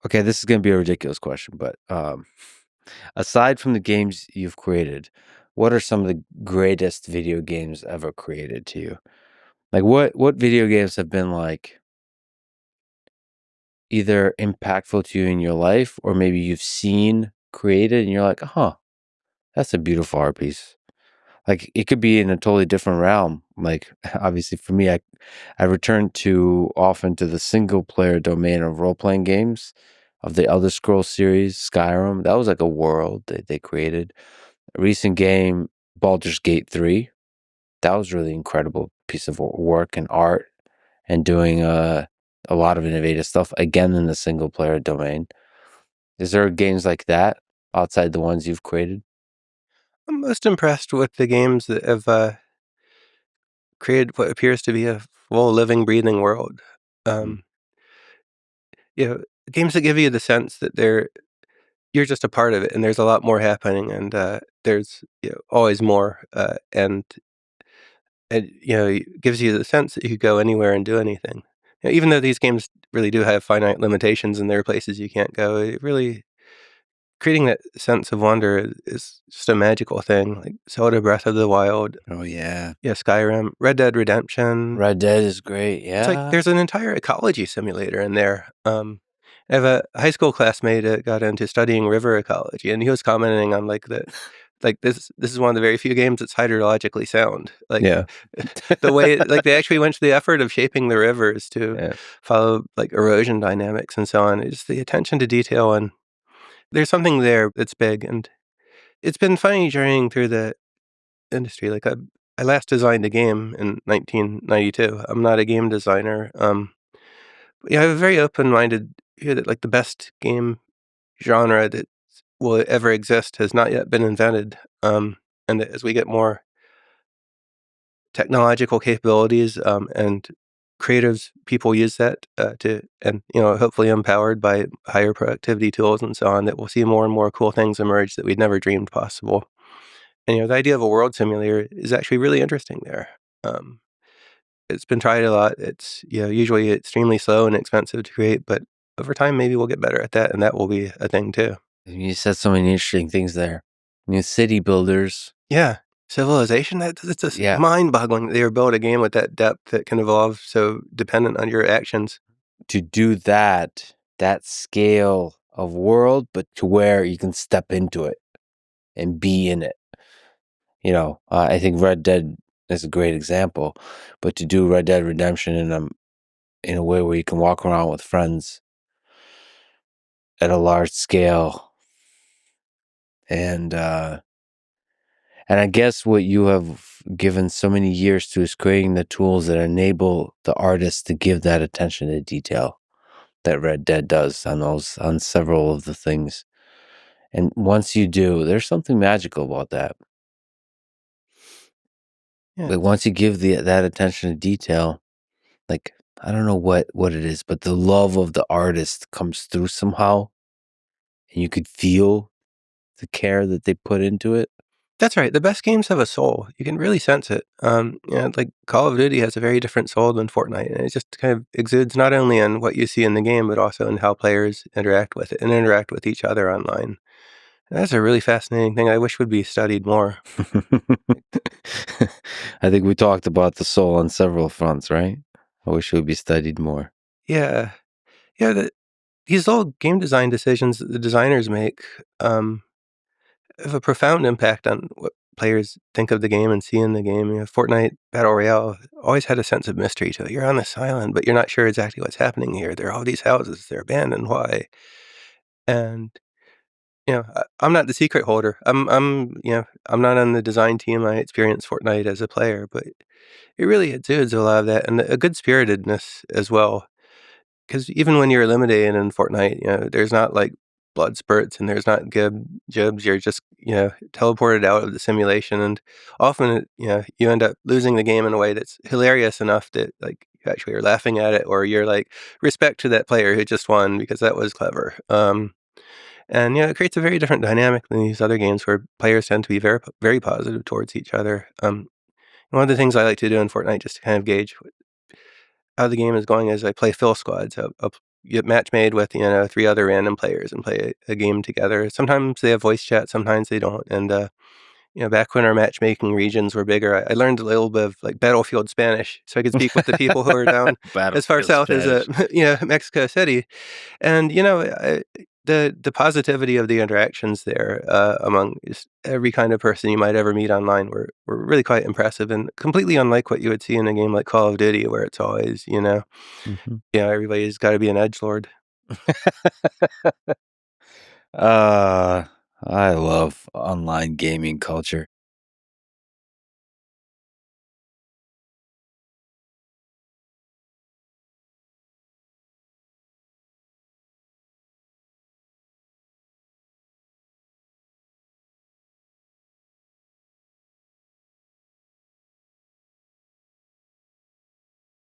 Okay, this is gonna be a ridiculous question, but aside from the games you've created, what are some of the greatest video games ever created to you? Like, what video games have been, like, either impactful to you in your life or maybe you've seen created and you're like, "Huh, that's a beautiful art piece." Like, it could be in a totally different realm. Like, obviously for me, I return too often to the single player domain of role-playing games, of the Elder Scrolls series, Skyrim. That was like a world that they created. A recent game, Baldur's Gate 3, that was really incredible piece of work and art and doing a lot of innovative stuff, again, in the single player domain. Is there games like that outside the ones you've created? I'm most impressed with the games that have created what appears to be a full living, breathing world. Mm. Um, you know, games that give you the sense that you're just a part of it, and there's a lot more happening, and there's always more, and it gives you the sense that you could go anywhere and do anything. Even though these games really do have finite limitations, and there are places you can't go, it really creating that sense of wonder is just a magical thing. Like Zelda Breath of the Wild, Oh, yeah. yeah, Skyrim, Red Dead Redemption. Red Dead is great, It's like yeah. there's an entire ecology simulator in there. I have a high school classmate that got into studying river ecology, and he was commenting on this is one of the very few games that's hydrologically sound. Like Yeah. the way like they actually went to the effort of shaping the rivers to Yeah. follow like erosion dynamics and so on. It's the attention to detail, and there's something there that's big. And it's been funny journeying through the industry. I last designed a game in 1992. I'm not a game designer. Yeah, I have a very open-minded view that like the best game genre that will ever exist has not yet been invented. And that as we get more technological capabilities, and creatives, people use that and hopefully empowered by higher productivity tools and so on, that we'll see more and more cool things emerge that we'd never dreamed possible. And the idea of a world simulator is actually really interesting there. Um, it's been tried a lot. It's usually extremely slow and expensive to create, but over time maybe we'll get better at that, and that will be a thing too. You said so many interesting things there. New city builders. Yeah, civilization. That's just Yeah. mind-boggling. They were built a game with that depth that can evolve so dependent on your actions. To do that scale of world, but to where you can step into it and be in it. I think Red Dead is a great example, but to do Red Dead Redemption in a way where you can walk around with friends at a large scale, and I guess what you have given so many years to is creating the tools that enable the artist to give that attention to detail that Red Dead does on several of the things. And once you do, there's something magical about that. Yeah, Like once you give that attention to detail, like I don't know what it is, but the love of the artist comes through somehow, and you could feel the care that they put into it. that's right. The best games have a soul. You can really sense it. Like Call of Duty has a very different soul than Fortnite, and it just kind of exudes not only on what you see in the game, but also in how players interact with it and interact with each other online. And that's a really fascinating thing I wish would be studied more. I think we talked about the soul on several fronts, right? I wish it would be studied more. Yeah, yeah. These little game design decisions that the designers make have a profound impact on what players think of the game and see in the game. Fortnite Battle Royale always had a sense of mystery to it. You're on this island, but you're not sure exactly what's happening here. There are all these houses, they're abandoned. Why? And I'm not the secret holder. I'm not on the design team. I experienced Fortnite as a player, but it really exudes a lot of that and a good spiritedness as well. Because even when you're eliminated in Fortnite, there's not like blood spurts and there's not jibs. You're just teleported out of the simulation, and often you end up losing the game in a way that's hilarious enough that like you actually are laughing at it, or you're like respect to that player who just won because that was clever. And it creates a very different dynamic than these other games where players tend to be very very positive towards each other. One of the things I like to do in Fortnite just to kind of gauge how the game is going is I play fill squads. I'll get match made with, 3 other random players and play a game together. Sometimes they have voice chat, sometimes they don't, and, back when our matchmaking regions were bigger, I learned a little bit of, like, battlefield Spanish, so I could speak with the people who are down as far Battlefield south as, Spanish. Mexico City, and, the positivity of the interactions there, among just every kind of person you might ever meet online were really quite impressive and completely unlike what you would see in a game like Call of Duty, where it's always, Mhm. everybody's gotta be an edgelord. Uh, I love online gaming culture.